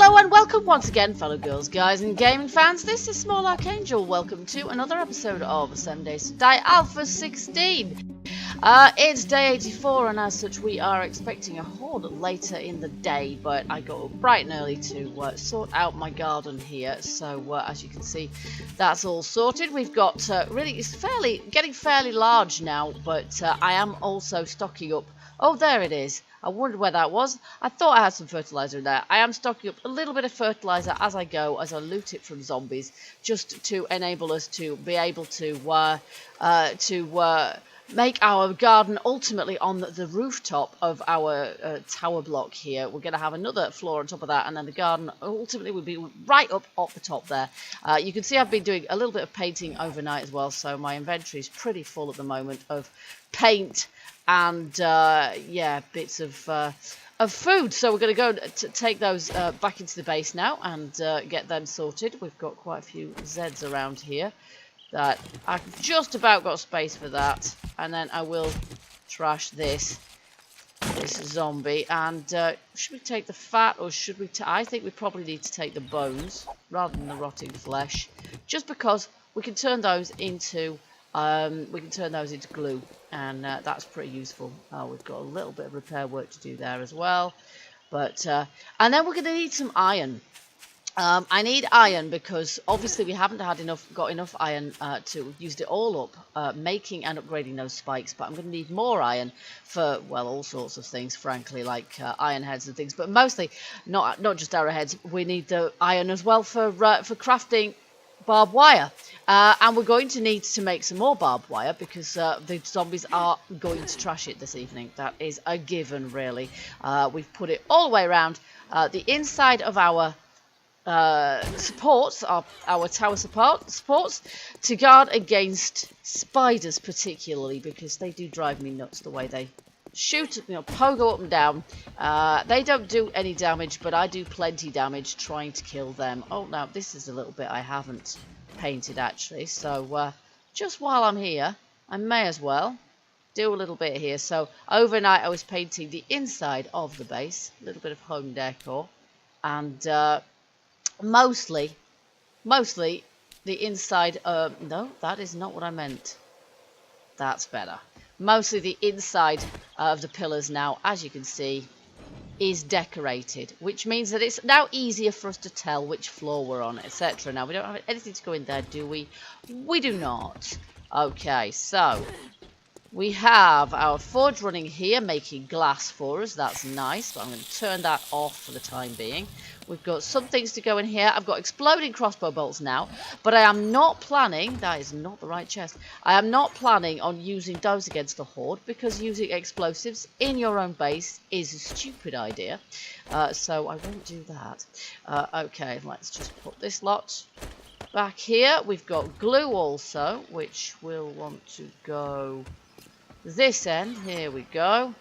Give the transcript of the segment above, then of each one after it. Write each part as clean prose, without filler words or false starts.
Hello and welcome once again, fellow girls, guys and gaming fans. This is Small Archangel. Welcome to another episode of 7 Days to Die Alpha 16. It's day 84 and as such we are expecting a horde later in the day, but I got up bright and early to sort out my garden here. So as you can see, that's all sorted. We've got really, it's getting fairly large now, but I am also stocking up. Oh, there it is. I wondered where that was. I thought I had some fertilizer in there. I am stocking up a little bit of fertilizer as I go, as I loot it from zombies, just to enable us to be able to make our garden ultimately on the rooftop of our tower block here. We're going to have another floor on top of that, and then the garden ultimately will be right up the top there. You can see I've been doing a little bit of painting overnight as well, so my inventory is pretty full at the moment of paint and yeah, bits of food. So we're going to go to take those back into the base now and get them sorted. We've got quite a few Zeds around here that I've just about got space for that, and then I will trash this zombie. And should we take the fat, or should we I think we probably need to take the bones rather than the rotting flesh, just because we can turn those into glue, and that's pretty useful. We've got a little bit of repair work to do there as well, but and then we're going to need some iron. I need iron because obviously we haven't got enough iron to use it all up making and upgrading those spikes, but I'm going to need more iron for, well, all sorts of things, frankly, like iron heads and things, but mostly not just arrowheads. We need the iron as well for crafting barbed wire, and we're going to need to make some more barbed wire because the zombies are going to trash it this evening. That is a given, really. We've put it all the way around the inside of our supports, our tower supports, to guard against spiders, particularly because they do drive me nuts the way they shoot, pogo up and down. They don't do any damage, but I do plenty damage trying to kill them. Oh, now this is a little bit I haven't painted actually, so just while I'm here I may as well do a little bit here. So overnight I was painting the inside of the base, a little bit of home decor, and mostly the inside. No, that is not what I meant. That's better. Mostly the inside of the pillars now, as you can see, is decorated, which means that it's now easier for us to tell which floor we're on, etc. Now, we don't have anything to go in there, do we? We do not. Okay, so we have our forge running here, making glass for us. That's nice, but I'm going to turn that off for the time being. We've got some things to go in here. I've got exploding crossbow bolts now, but I am not planning, that is not the right chest, I am not planning on using those against the horde, because using explosives in your own base is a stupid idea. So I won't do that. Okay, let's just put this lot back here. We've got glue also, which we'll want to go this end. Here we go.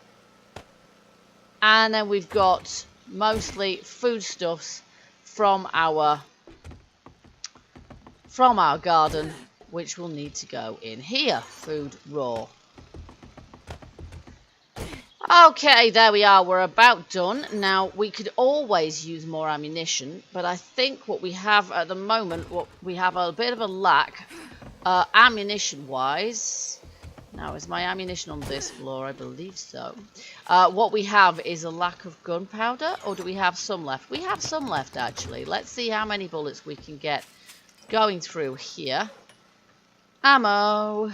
And then we've got mostly foodstuffs from our garden, which will need to go in here. Food raw. Okay, there we are. We're about done. Now, we could always use more ammunition, but I think what we have at the moment, we have a bit of a lack ammunition-wise. Now, is my ammunition on this floor? I believe so. What we have is a lack of gunpowder, or do we have some left? We have some left, actually. Let's see how many bullets we can get going through here. Ammo.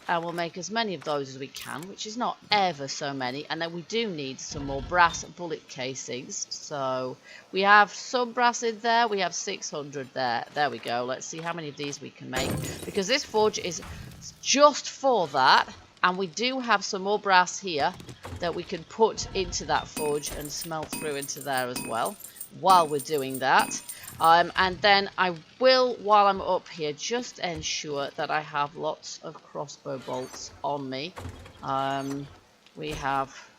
And we'll make as many of those as we can, which is not ever so many. And then we do need some more brass bullet casings. So we have some brass in there. We have 600 there. There we go. Let's see how many of these we can make, because this forge is just for that, and we do have some more brass here that we can put into that forge and smelt through into there as well while we're doing that. And then I will, while I'm up here, just ensure that I have lots of crossbow bolts on me. We have,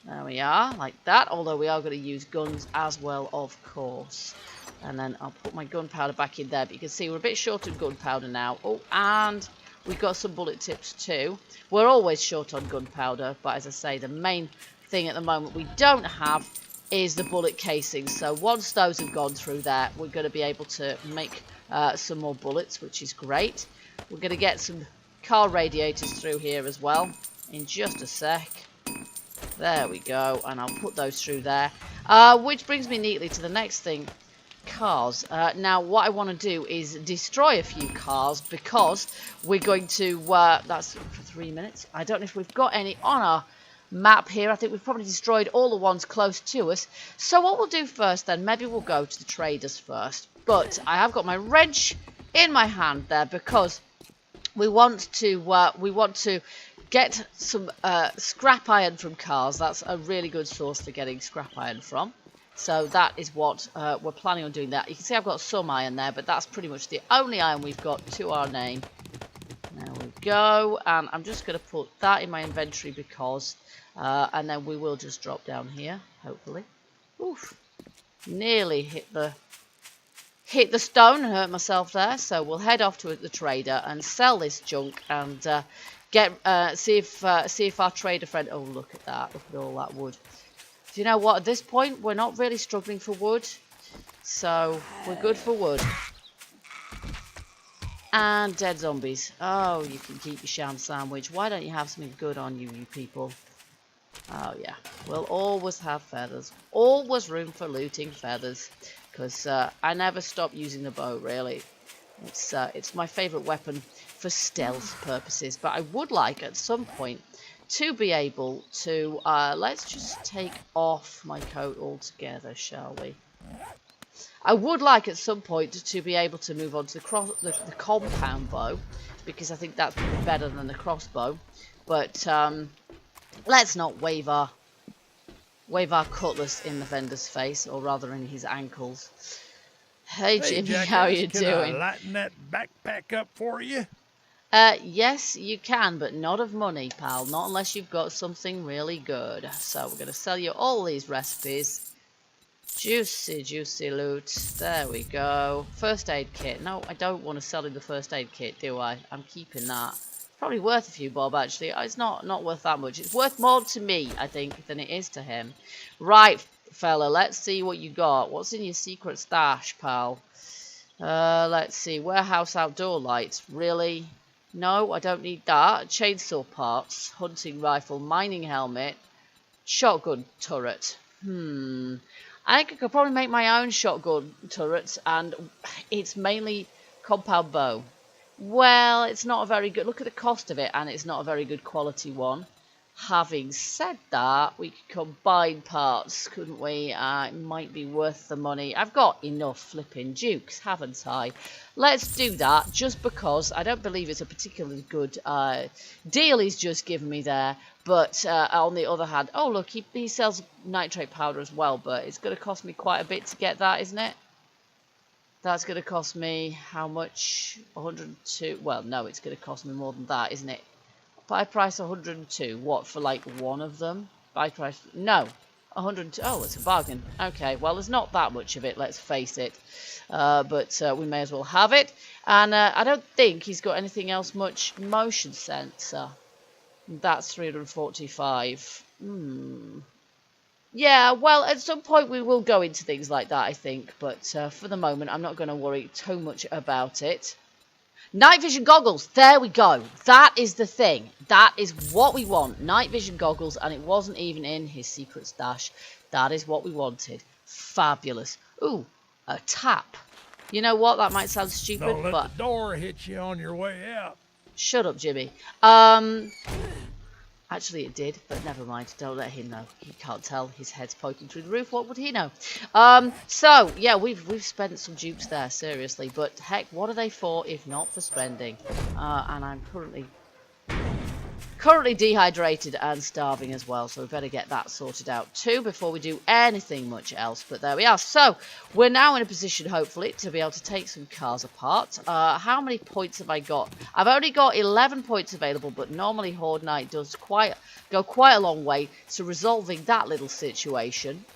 there we are, like that, although we are going to use guns as well, of course. And then I'll put my gunpowder back in there, but you can see we're a bit short of gunpowder now. Oh, and we've got some bullet tips too. We're always short on gunpowder, but as I say, the main thing at the moment we don't have is the bullet casing. So once those have gone through there, we're going to be able to make some more bullets, which is great. We're going to get some car radiators through here as well in just a sec. There we go, and I'll put those through there. Which brings me neatly to the next thing. Cars. Now what I want to do is destroy a few cars, because we're going to that's for 3 minutes. I don't know if we've got any on our map here. I think we've probably destroyed all the ones close to us. So what we'll do first then, maybe we'll go to the traders first. But I have got my wrench in my hand there, because we want to get some scrap iron from cars. That's a really good source for getting scrap iron from. So that is what we're planning on doing. That you can see I've got some iron there, but that's pretty much the only iron we've got to our name. There we go, and I'm just going to put that in my inventory, because and then we will just drop down here, hopefully. Oof, nearly hit the stone and hurt myself there. So we'll head off to the trader and sell this junk, and see if our trader friend. Oh, look at that! Look at all that wood. Do you know what? At this point, we're not really struggling for wood, so we're good for wood. And dead zombies. Oh, you can keep your sham sandwich. Why don't you have something good on you, you people? Oh yeah, we'll always have feathers. Always room for looting feathers, because I never stop using the bow. Really, it's my favourite weapon for stealth purposes. But I would like at some point to be able to let's just take off my coat altogether, shall we? I would like at some point to be able to move on to the compound bow, because I think that's better than the crossbow. But let's not wave our cutlass in the vendor's face, or rather in his ankles. Hey Jimmy, Jackass, how are you can doing? I lighten that backpack up for you? Yes, you can, but not of money, pal. Not unless you've got something really good. So we're going to sell you all these recipes. Juicy, juicy loot. There we go. First aid kit. No, I don't want to sell him the first aid kit, do I? I'm keeping that. Probably worth a few bob, actually. It's not worth that much. It's worth more to me, I think, than it is to him. Right, fella, let's see what you got. What's in your secret stash, pal? Let's see. Warehouse outdoor lights. Really? No, I don't need that. Chainsaw parts, hunting rifle, mining helmet, shotgun turret. I think I could probably make my own shotgun turret, and it's mainly compound bow. Well, it's not a very good... Look at the cost of it, and it's not a very good quality one. Having said that, we could combine parts, couldn't we? It might be worth the money. I've got enough flipping dukes, haven't I? Let's do that, just because I don't believe it's a particularly good deal he's just given me there. But on the other hand, oh look, he sells nitrate powder as well, but it's going to cost me quite a bit to get that, isn't it? That's going to cost me how much? 102. Well, no, it's going to cost me more than that, isn't it? Buy price 102. What, for like one of them? Buy price... No. 102. Oh, it's a bargain. Okay, well, there's not that much of it, let's face it. But we may as well have it. And I don't think he's got anything else much. Motion sensor. That's 345. Yeah, well, at some point we will go into things like that, I think. But for the moment, I'm not going to worry too much about it. Night vision goggles. There we go. That is the thing. That is what we want. Night vision goggles, and it wasn't even in his secret stash. That is what we wanted. Fabulous. Ooh, a tap. You know what? That might sound stupid, Don't let but... the door hit you on your way out. Shut up, Jimmy. Actually, it did, but never mind. Don't let him know. He can't tell. His head's poking through the roof. What would he know? So yeah, we've spent some dupes there, seriously. But heck, what are they for if not for spending? And I'm currently dehydrated and starving as well, so we better get that sorted out too before we do anything much else. But there we are. So we're now in a position, hopefully, to be able to take some cars apart. How many points have I got? I've only got 11 points available, but normally Horde Night does go quite a long way to resolving that little situation,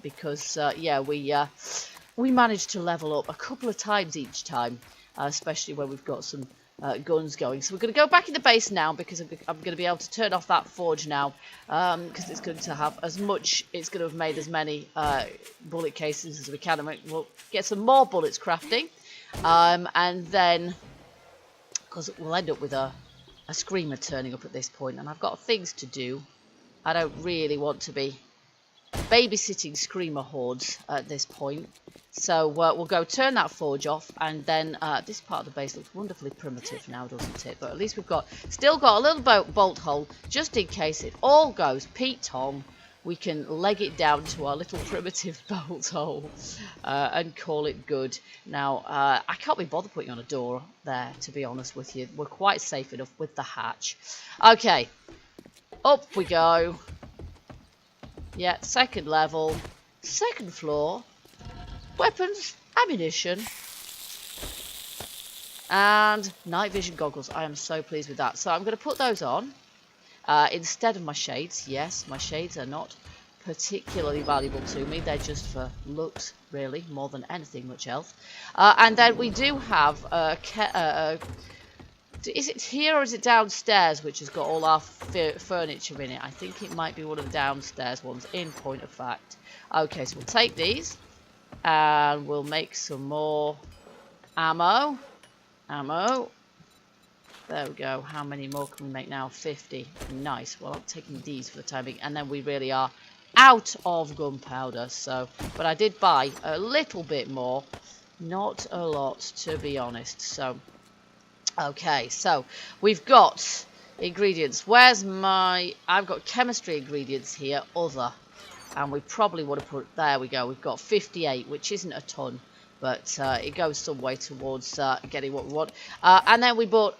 because yeah, we managed to level up a couple of times each time, especially when we've got some guns going. So we're going to go back in the base now because I'm going to be able to turn off that forge now because it's going to have as much, it's going to have made as many bullet cases as we can. And we'll get some more bullets crafting and then, because we'll end up with a screamer turning up at this point, and I've got things to do. I don't really want to be babysitting screamer hordes at this point. So we'll go turn that forge off, and then this part of the base looks wonderfully primitive now, doesn't it? But at least we've still got a little bolt hole, just in case it all goes Pete Tong. We can leg it down to our little primitive bolt hole and call it good. Now, I can't be bothered putting on a door there, to be honest with you. We're quite safe enough with the hatch. Okay, up we go. Yeah, second level, second floor. Weapons, ammunition, and night vision goggles. I am so pleased with that. So I'm going to put those on instead of my shades. Yes, my shades are not particularly valuable to me. They're just for looks, really, more than anything much else. And then we do have is it here or is it downstairs which has got all our furniture in it? I think it might be one of the downstairs ones, in point of fact. Okay, so we'll take these. And we'll make some more ammo. There we go. How many more can we make now? 50. Nice. Well, I'm taking these for the time being. And then we really are out of gunpowder. So, but I did buy a little bit more. Not a lot, to be honest. So, okay. So, we've got ingredients. Where's my... I've got chemistry ingredients here. Other. And we probably would have put, there we go, we've got 58, which isn't a ton, but it goes some way towards getting what we want. And then we bought,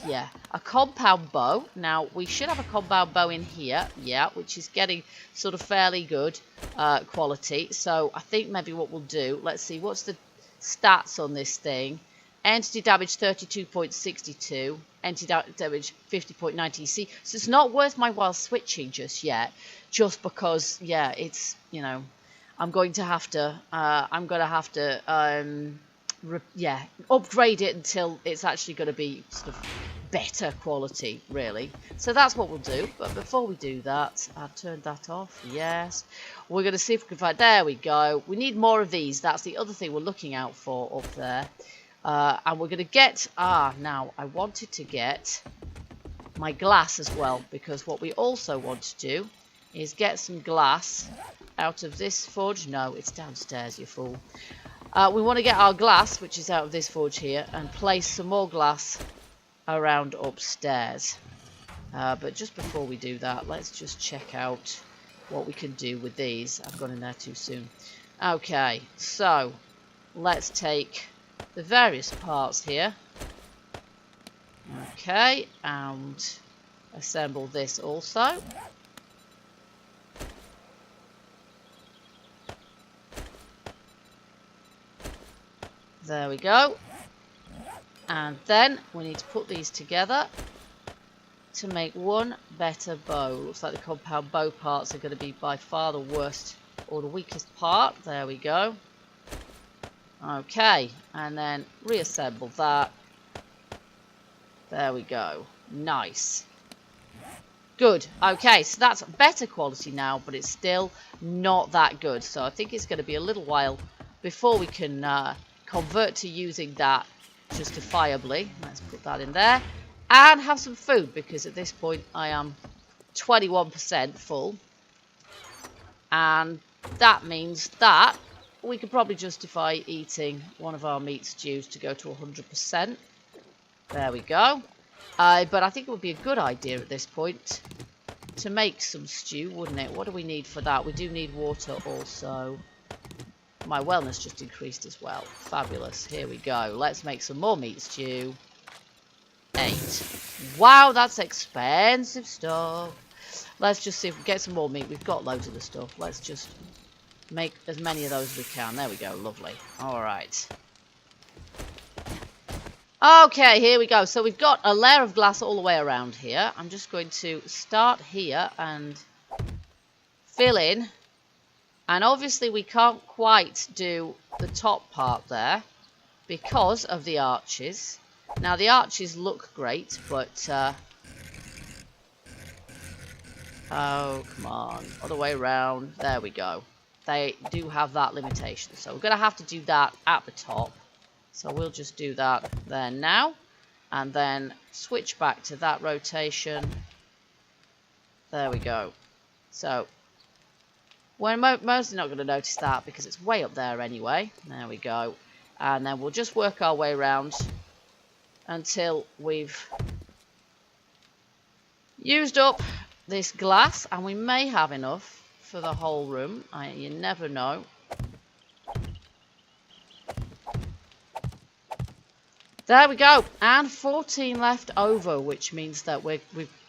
yeah, a compound bow. Now, we should have a compound bow in here, yeah, which is getting sort of fairly good quality. So I think maybe what we'll do, let's see, what's the stats on this thing? Entity damage 32.62, entity damage 50.90. See, so it's not worth my while switching just yet. Just because, yeah, it's, you know, I'm going to have to, yeah, upgrade it until it's actually going to be sort of better quality, really. So that's what we'll do. But before we do that, I've turned that off. Yes. We're going to see if we can find, there we go. We need more of these. That's the other thing we're looking out for up there. And we're going to get, now I wanted to get my glass as well. Because what we also want to do is get some glass out of this forge. No, it's downstairs, you fool. We want to get our glass, which is out of this forge here, and place some more glass around upstairs. But just before we do that, let's just check out what we can do with these. I've gone in there too soon. Okay, so let's take the various parts here. Okay, and assemble this also. There we go. And then we need to put these together to make one better bow. Looks like the compound bow parts are going to be by far the worst or the weakest part. There we go. Okay, and then reassemble that. There we go. Nice. Good. Okay, so that's better quality now, but it's still not that good. So I think it's going to be a little while before we can convert to using that justifiably. Let's put that in there. And have some food, because at this point I am 21% full. And that means that we could probably justify eating one of our meat stews to go to 100%. There we go. But I think it would be a good idea at this point to make some stew, wouldn't it? What do we need for that? We do need water also. My wellness just increased as well. Fabulous. Here we go. Let's make some more meat stew. 8. Wow, that's expensive stuff. Let's just see if we get some more meat. We've got loads of the stuff. Let's just make as many of those as we can. There we go. Lovely. All right. Okay, here we go. So we've got a layer of glass all the way around here. I'm just going to start here and fill in. And obviously we can't quite do the top part there because of the arches. Now, the arches look great, but... oh, come on. Other way around. There we go. They do have that limitation. So we're going to have to do that at the top. So we'll just do that there now. And then switch back to that rotation. There we go. So we're mostly not going to notice that because it's way up there anyway. There we go. And then we'll just work our way around until we've used up this glass, and we may have enough for the whole room. You never know. There we go, and 14 left over, which means that we've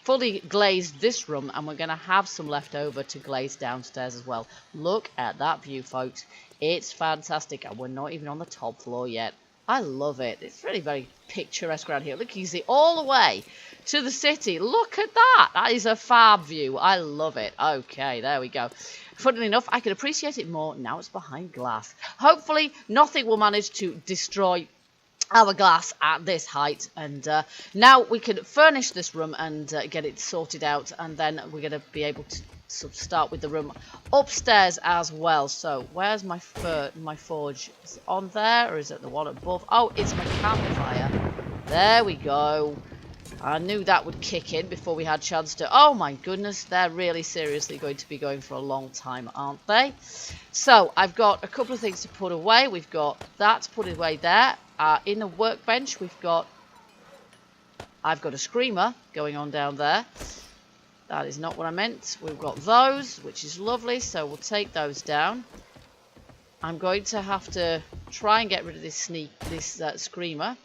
fully glazed this room, and we're going to have some left over to glaze downstairs as well. Look at that view, folks. It's fantastic, and we're not even on the top floor yet. I love it. It's really very picturesque around here. Look, you can see all the way to the city. Look at that. That is a fab view. I love it. Okay, there we go. Funnily enough, I can appreciate it more now it's behind glass. Hopefully, nothing will manage to destroy our glass at this height, and now we can furnish this room and get it sorted out, and then we're going to be able to sort of start with the room upstairs as well. So where's my forge? Is it on there, or is it the one above? Oh, it's my campfire. There we go. I knew that would kick in before we had a chance to... oh my goodness, they're really seriously going to be going for a long time, aren't they? So I've got a couple of things to put away. We've got that to put away there. In the workbench, I've got a screamer going on down there. That is not what I meant. We've got those, which is lovely, so we'll take those down. I'm going to have to try and get rid of this screamer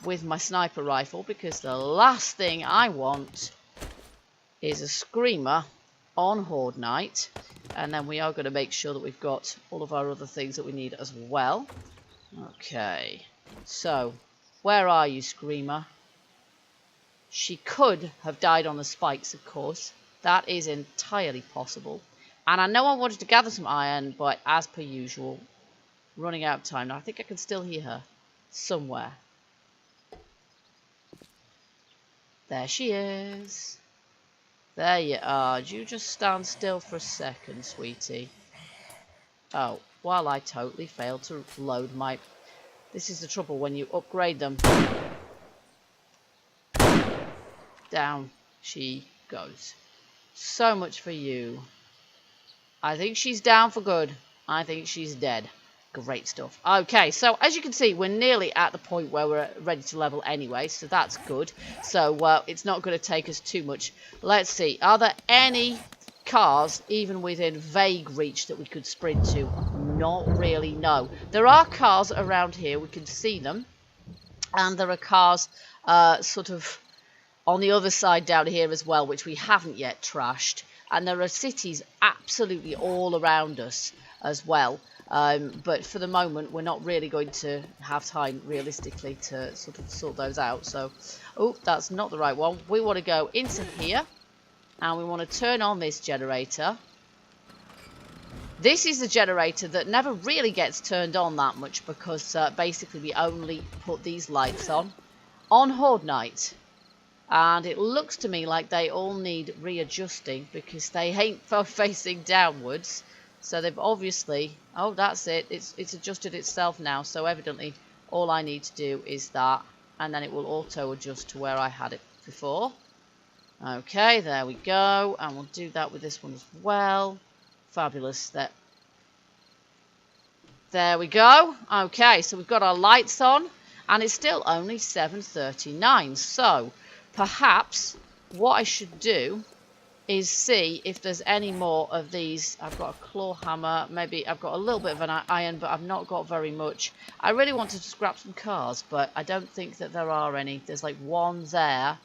with my sniper rifle, because the last thing I want is a screamer on Horde night. And then we are going to make sure that we've got all of our other things that we need as well. Okay, so where are you, screamer? She could have died on the spikes, of course. That is entirely possible. And I know I wanted to gather some iron, but as per usual, running out of time. Now I think I can still hear her somewhere. There she is. There you are. Do you just stand still for a second, sweetie? Oh, while I totally failed to load my... this is the trouble when you upgrade them. Down she goes. So much for you. I think she's down for good. I think she's dead. Great stuff. Okay, so as you can see, we're nearly at the point where we're ready to level anyway, so that's good. So it's not going to take us too much. Let's see. Are there any cars even within vague reach that we could sprint to? Not really, no. There are cars around here. We can see them. And there are cars sort of on the other side down here as well, which we haven't yet trashed. And there are cities absolutely all around us as well. But for the moment, we're not really going to have time, realistically, to sort of sort those out. So, oh, that's not the right one. We want to go into here, and we want to turn on this generator. This is a generator that never really gets turned on that much, because basically we only put these lights on Horde night. And it looks to me like they all need readjusting, because they ain't facing downwards. So they've obviously... oh, that's it. It's adjusted itself now. So evidently all I need to do is that. And then it will auto-adjust to where I had it before. Okay, there we go. And we'll do that with this one as well. Fabulous. There we go. Okay, so we've got our lights on. And it's still only 7:39. So perhaps what I should do is see if there's any more of these. I've got a claw hammer, maybe I've got a little bit of an iron, but I've not got very much. I really wanted to scrap some cars, but I don't think that there are any. There's like one there.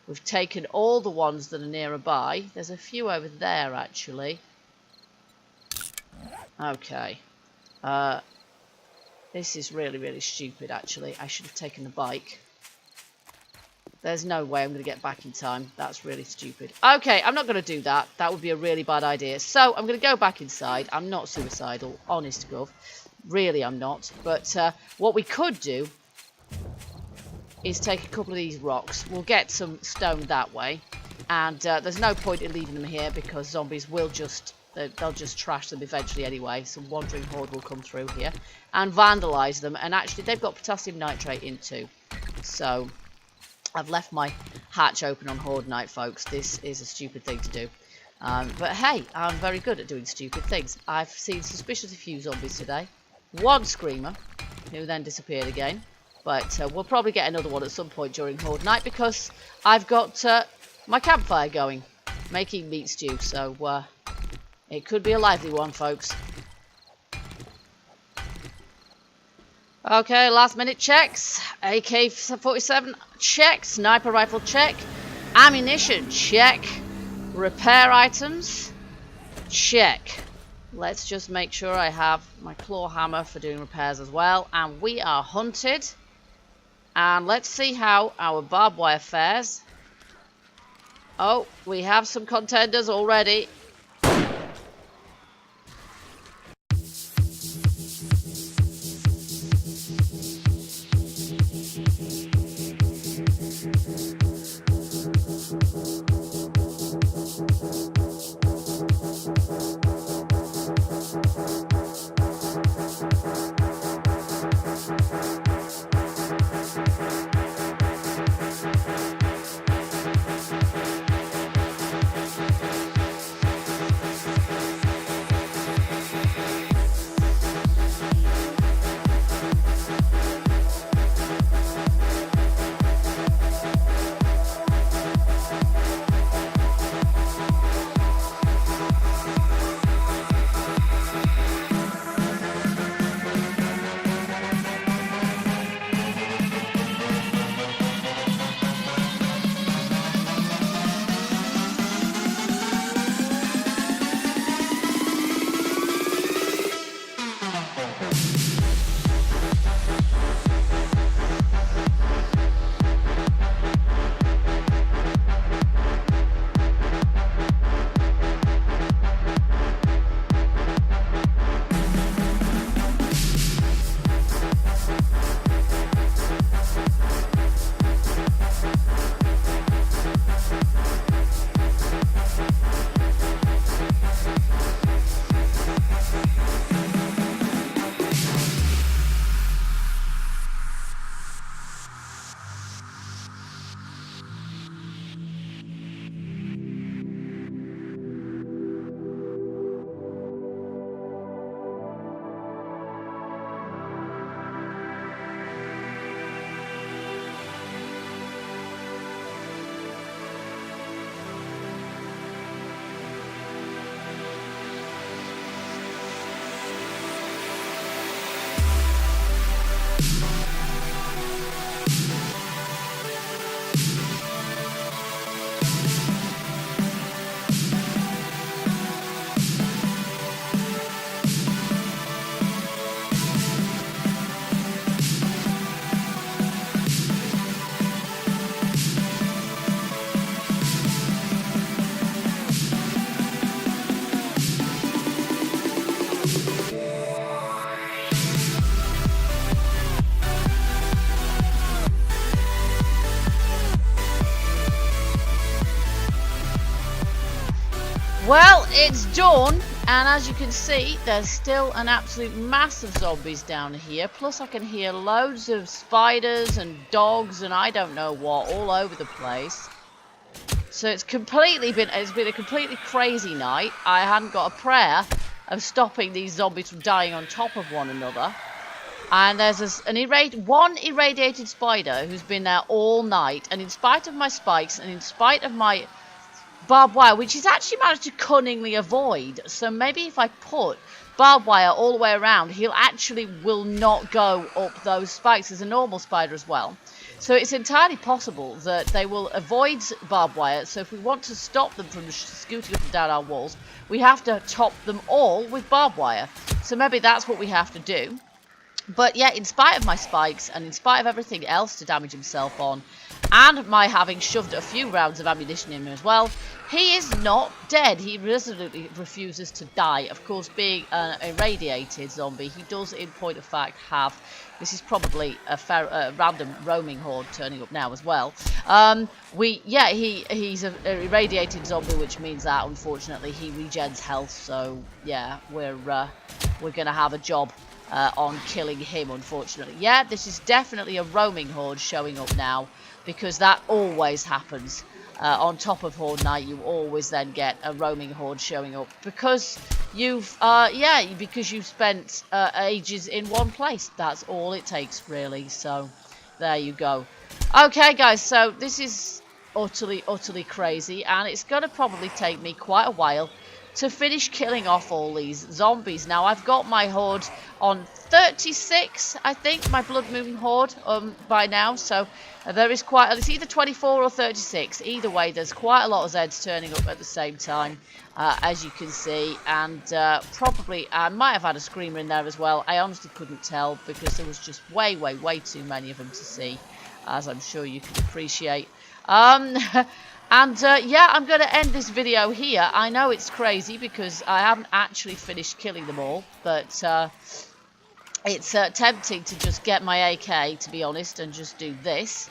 We've taken all the ones that are nearby. There's a few over there, actually. Okay. This is really, really stupid, actually. I should have taken the bike. There's no way I'm going to get back in time. That's really stupid. Okay, I'm not going to do that. That would be a really bad idea. So I'm going to go back inside. I'm not suicidal, honest to God. Really, I'm not. But what we could do is take a couple of these rocks. We'll get some stone that way. And there's no point in leaving them here because zombies will just... they'll just trash them eventually anyway. Some wandering horde will come through here and vandalise them. And actually, they've got potassium nitrate in too. So, I've left my hatch open on Horde night, folks. This is a stupid thing to do. But hey, I'm very good at doing stupid things. I've seen suspiciously few zombies today. One screamer, who then disappeared again. But we'll probably get another one at some point during Horde night because I've got my campfire going, making meat stew. So it could be a lively one, folks. Okay, last minute checks. AK-47 check. Sniper rifle check. Ammunition check. Repair items check. Let's just make sure I have my claw hammer for doing repairs as well. And we are hunted. And let's see how our barbed wire fares. Oh, we have some contenders already. Well, it's dawn, and as you can see, there's still an absolute mass of zombies down here. Plus, I can hear loads of spiders and dogs and I don't know what all over the place. So it's been a completely crazy night. I hadn't got a prayer of stopping these zombies from dying on top of one another. And there's one irradiated spider who's been there all night, and in spite of my spikes and in spite of my barbed wire, which he's actually managed to cunningly avoid. So maybe if I put barbed wire all the way around, will not go up those spikes. There's a normal spider as well. So it's entirely possible that they will avoid barbed wire. So if we want to stop them from scooting up and down our walls, we have to top them all with barbed wire. So maybe that's what we have to do. But yeah, in spite of my spikes and in spite of everything else to damage himself on, and my having shoved a few rounds of ammunition in him as well, he is not dead. He resolutely refuses to die. Of course, being an irradiated zombie, he does, in point of fact, have... This is probably a random roaming horde turning up now as well. He's an irradiated zombie, which means that, unfortunately, he regens health. So, yeah, we're going to have a job on killing him, unfortunately. Yeah, this is definitely a roaming horde showing up now, because that always happens. On top of Horde Night, you always then get a roaming horde showing up because you've spent ages in one place. That's all it takes, really. So there you go. Okay, guys. So this is utterly crazy, and it's going to probably take me quite a while to finish killing off all these zombies. Now, I've got my horde on 36, I think, my Blood Moon horde by now. So there is quite... It's either 24 or 36. Either way, there's quite a lot of Zeds turning up at the same time, as you can see. And probably, I might have had a screamer in there as well. I honestly couldn't tell because there was just way too many of them to see, as I'm sure you can appreciate. Yeah, I'm going to end this video here. I know it's crazy because I haven't actually finished killing them all, but it's tempting to just get my AK, to be honest, and just do this.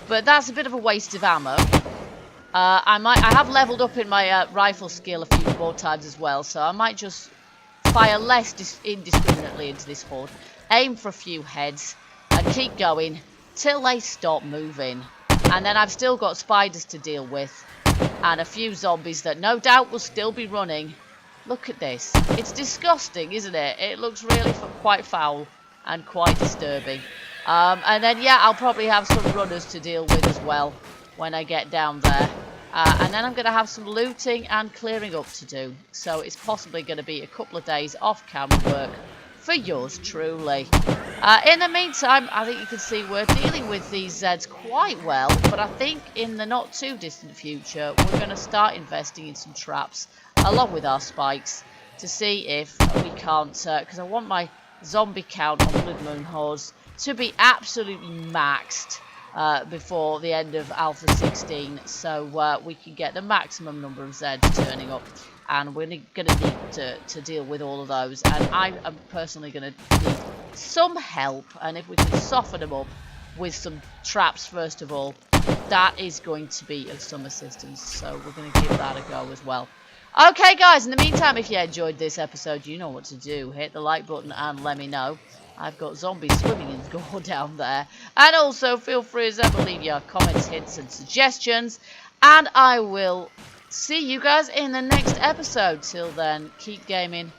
But that's a bit of a waste of ammo. I have leveled up in my rifle skill a few more times as well, so I might just fire less indiscriminately into this horde, aim for a few heads, and keep going till they stop moving. And then I've still got spiders to deal with, and a few zombies that no doubt will still be running. Look at this. It's disgusting, isn't it? It looks really quite foul and quite disturbing. And then, yeah, I'll probably have some runners to deal with as well when I get down there. And then I'm going to have some looting and clearing up to do. So it's possibly going to be a couple of days off-camera work for yours truly. In the meantime, I think you can see we're dealing with these Zeds quite well, but I think in the not too distant future, we're going to start investing in some traps along with our spikes to see if we can't, because I want my zombie count on Blood Moon hordes to be absolutely maxed before the end of Alpha 16, so we can get the maximum number of Zeds turning up. And we're going to need to deal with all of those. And I am personally going to need some help. And if we can soften them up with some traps, first of all, that is going to be of some assistance. So we're going to give that a go as well. Okay, guys, in the meantime, if you enjoyed this episode, you know what to do. Hit the like button and let me know. I've got zombies swimming in gore down there. And also, feel free as ever, leave your comments, hints, and suggestions. And I will... see you guys in the next episode. Till then, keep gaming,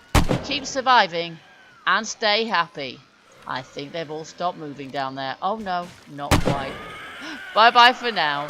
keep surviving, and stay happy. I think they've all stopped moving down there. Oh no, not quite. Bye bye for now.